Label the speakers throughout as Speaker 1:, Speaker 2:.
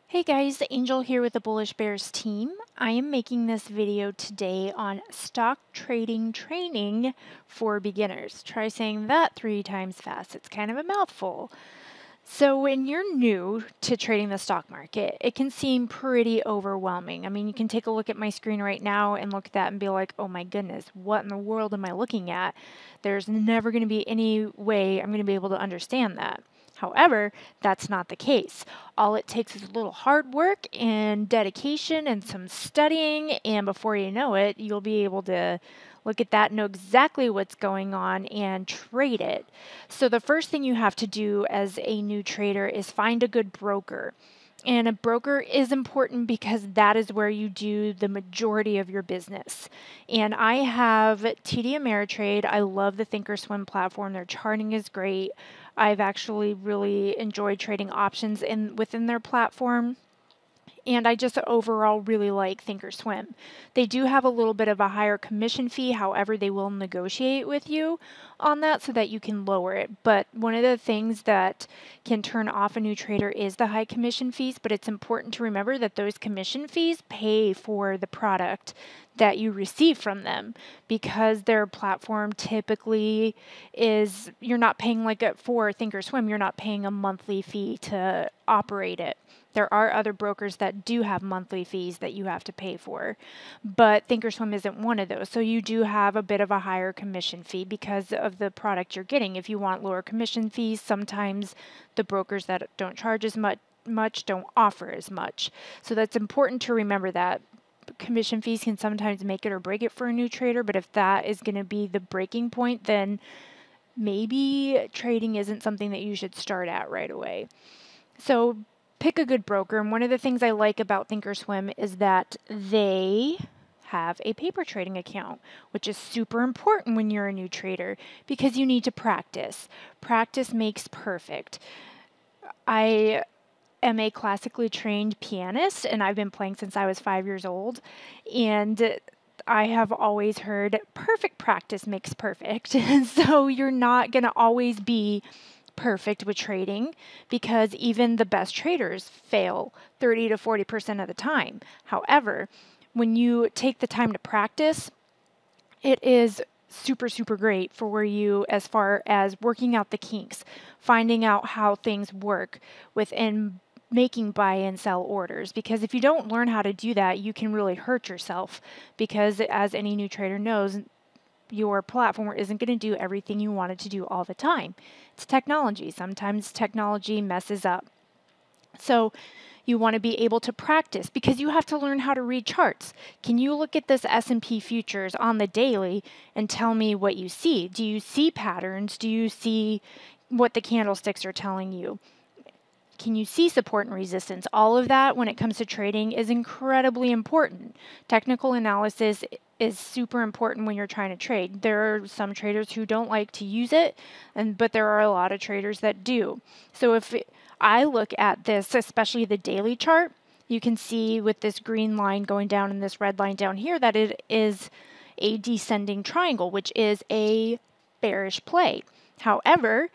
Speaker 1: Hey guys, Angel here with the Bullish Bears team. I am making this video today on stock trading training for beginners. Try saying that 3 times fast. It's kind of a mouthful. So when you're new to trading the stock market, it can seem pretty overwhelming. I mean, you can take a look at my screen right now and look at that and be like, oh my goodness, what in the world am I looking at? There's never going to be any way I'm going to be able to understand that. However, that's not the case. All it takes is a little hard work and dedication and some studying, and before you know it, you'll be able to look at that, know exactly what's going on, and trade it. So the first thing you have to do as a new trader is find a good broker. And a broker is important because that is where you do the majority of your business. And I have TD Ameritrade. I love the Thinkorswim platform. Their charting is great. I've actually really enjoyed trading options within their platform. And I just overall really like Thinkorswim. They do have a little bit of a higher commission fee, however, they will negotiate with you on that so that you can lower it. But one of the things that can turn off a new trader is the high commission fees, but it's important to remember that those commission fees pay for the product that you receive from them, because their platform typically is, you're not paying for Thinkorswim, you're not paying a monthly fee to operate it. There are other brokers that do have monthly fees that you have to pay for, but Thinkorswim isn't one of those. So you do have a bit of a higher commission fee because of the product you're getting. If you want lower commission fees, sometimes the brokers that don't charge as much don't offer as much. So that's important to remember that. Commission fees can sometimes make it or break it for a new trader, but if that is going to be the breaking point, then maybe trading isn't something that you should start at right away. So pick a good broker. And one of the things I like about Thinkorswim is that they have a paper trading account, which is super important when you're a new trader because you need to practice. Practice makes perfect. I am a classically trained pianist, and I've been playing since I was 5 years old. And I have always heard perfect practice makes perfect. So you're not going to always be perfect with trading because even the best traders fail 30 to 40% of the time. However, when you take the time to practice, it is super, super great for you as far as working out the kinks, finding out how things work within making buy and sell orders. Because if you don't learn how to do that, you can really hurt yourself, because as any new trader knows, your platform isn't going to do everything you want it to do all the time. It's technology. Sometimes technology messes up. So you want to be able to practice because you have to learn how to read charts. Can you look at this S&P futures on the daily and tell me what you see? Do you see patterns? Do you see what the candlesticks are telling you? Can you see support and resistance? All of that when it comes to trading is incredibly important. Technical analysis is super important when you're trying to trade. There are some traders who don't like to use it, but there are a lot of traders that do. So if I look at this, especially the daily chart, you can see with this green line going down and this red line down here that it is a descending triangle, which is a bearish play. However,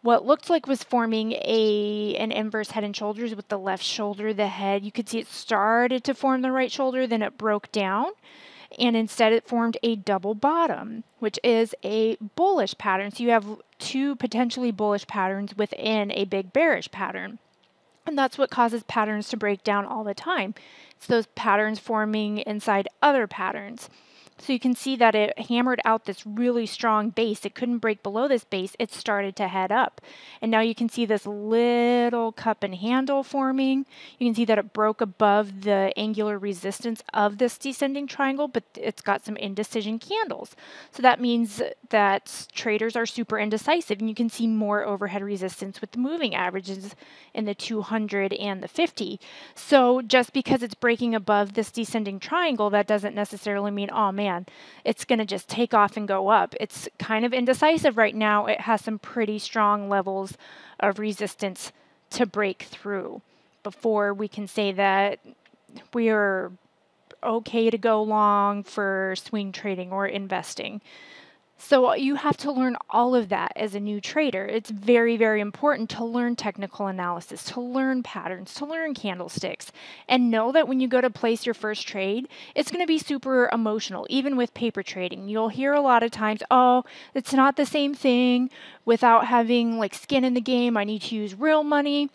Speaker 1: what looked like was forming an inverse head and shoulders with the left shoulder, the head. You could see it started to form the right shoulder, then it broke down, and instead it formed a double bottom, which is a bullish pattern. So you have two potentially bullish patterns within a big bearish pattern. And that's what causes patterns to break down all the time. It's those patterns forming inside other patterns. So you can see that it hammered out this really strong base. It couldn't break below this base. It started to head up. And now you can see this little cup and handle forming. You can see that it broke above the angular resistance of this descending triangle, but it's got some indecision candles. So that means that traders are super indecisive, and you can see more overhead resistance with the moving averages in the 200 and the 50. So just because it's breaking above this descending triangle, that doesn't necessarily mean, oh man, it's going to just take off and go up. It's kind of indecisive right now. It has some pretty strong levels of resistance to break through before we can say that we are okay to go long for swing trading or investing. So you have to learn all of that as a new trader. It's very, very important to learn technical analysis, to learn patterns, to learn candlesticks, and know that when you go to place your first trade, it's going to be super emotional, even with paper trading. You'll hear a lot of times, oh, it's not the same thing. Without having like skin in the game, I need to use real money.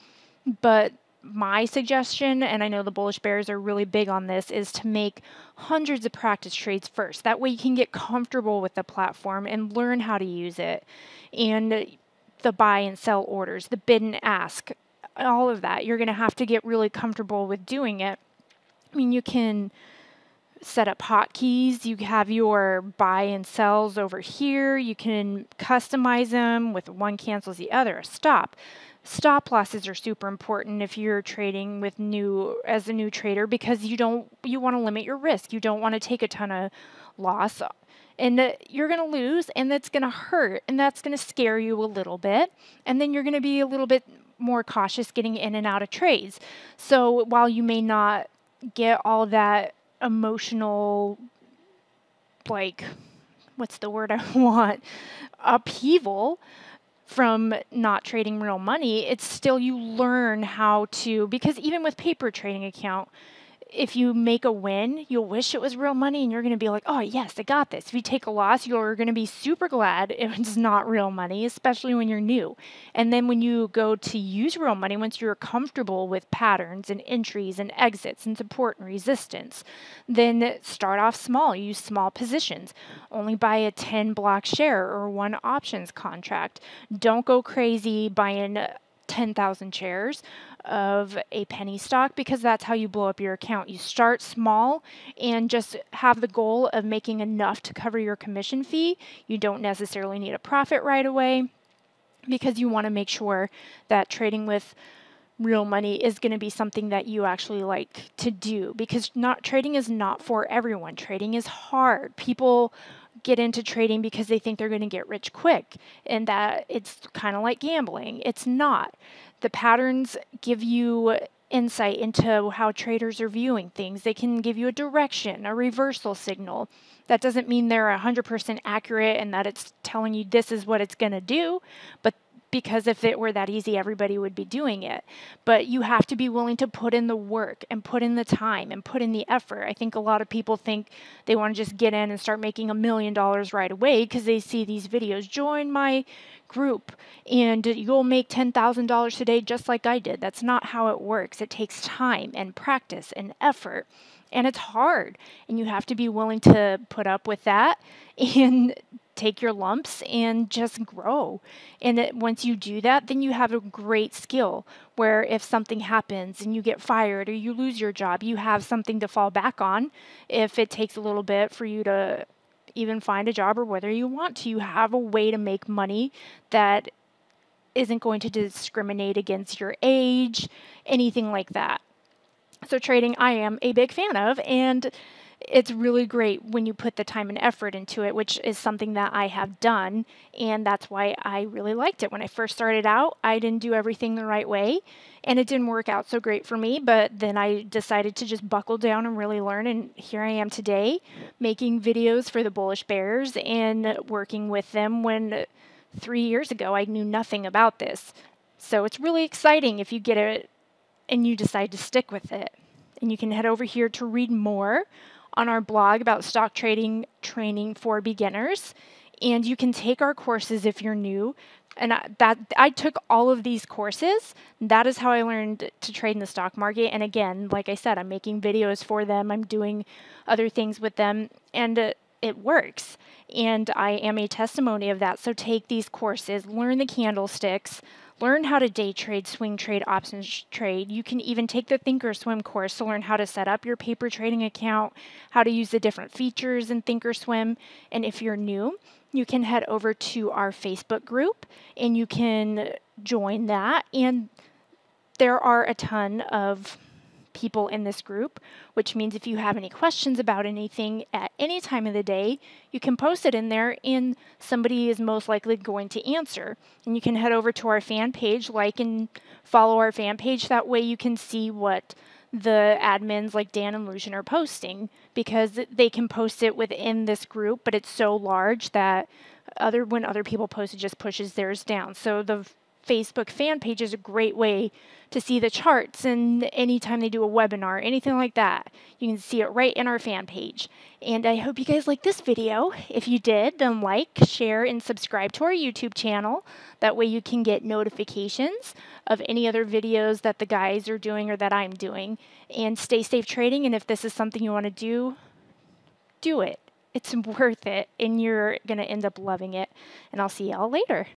Speaker 1: But my suggestion, and I know the Bullish Bears are really big on this, is to make hundreds of practice trades first. That way you can get comfortable with the platform and learn how to use it. And the buy and sell orders, the bid and ask, all of that. You're going to have to get really comfortable with doing it. I mean, you can set up hotkeys. You have your buy and sells over here. You can customize them with one cancels the other, a stop. Stop losses are super important if you're trading with as a new trader, because you want to limit your risk. You don't want to take a ton of loss, and you're going to lose, and that's going to hurt, and that's going to scare you a little bit, and then you're going to be a little bit more cautious getting in and out of trades. So while you may not get all that emotional, like, what's the word I want, upheaval from not trading real money, it's still, you learn how to, because even with paper trading account, if you make a win, you'll wish it was real money, and you're going to be like, oh, yes, I got this. If you take a loss, you're going to be super glad if it's not real money, especially when you're new. And then when you go to use real money, once you're comfortable with patterns and entries and exits and support and resistance, then start off small. Use small positions. Only buy a 10 block share or one options contract. Don't go crazy buying 10,000 shares of a penny stock, because that's how you blow up your account. You start small and just have the goal of making enough to cover your commission fee. You don't necessarily need a profit right away, because you want to make sure that trading with real money is going to be something that you actually like to do, because trading is not for everyone. Trading is hard. People get into trading because they think they're going to get rich quick, and that it's kind of like gambling. It's not. The patterns give you insight into how traders are viewing things. They can give you a direction, a reversal signal. That doesn't mean they're 100% accurate and that it's telling you this is what it's going to do, but because if it were that easy, everybody would be doing it. But you have to be willing to put in the work and put in the time and put in the effort. I think a lot of people think they want to just get in and start making $1 million right away because they see these videos. Join my group and you'll make $10,000 today just like I did. That's not how it works. It takes time and practice and effort. And it's hard, and you have to be willing to put up with that and take your lumps and just grow. And once you do that, then you have a great skill where if something happens and you get fired or you lose your job, you have something to fall back on. If it takes a little bit for you to even find a job or whether you want to, you have a way to make money that isn't going to discriminate against your age, anything like that. So trading, I am a big fan of, and it's really great when you put the time and effort into it, which is something that I have done, and that's why I really liked it. When I first started out, I didn't do everything the right way, and it didn't work out so great for me, but then I decided to just buckle down and really learn, and here I am today, making videos for the Bullish Bears and working with them when 3 years ago I knew nothing about this. So it's really exciting if you get it and you decide to stick with it. And you can head over here to read more on our blog about stock trading training for beginners. And you can take our courses if you're new. And I took all of these courses. That is how I learned to trade in the stock market. And again, like I said, I'm making videos for them. I'm doing other things with them. And it works. And I am a testimony of that. So take these courses, learn the candlesticks, learn how to day trade, swing trade, options trade. You can even take the Thinkorswim course to learn how to set up your paper trading account, how to use the different features in Thinkorswim. And if you're new, you can head over to our Facebook group and you can join that. And there are a ton of people in this group, which means if you have any questions about anything at any time of the day, you can post it in there and somebody is most likely going to answer. And you can head over to our fan page, like and follow our fan page. That way you can see what the admins like Dan and Lucian are posting, because they can post it within this group, but it's so large that when other people post, it just pushes theirs down. So the Facebook fan page is a great way to see the charts, and anytime they do a webinar, anything like that, you can see it right in our fan page. And I hope you guys like this video. If you did, then like, share, and subscribe to our YouTube channel. That way you can get notifications of any other videos that the guys are doing or that I'm doing. And stay safe trading, and if this is something you want to do, do it. It's worth it, and you're going to end up loving it. And I'll see y'all later.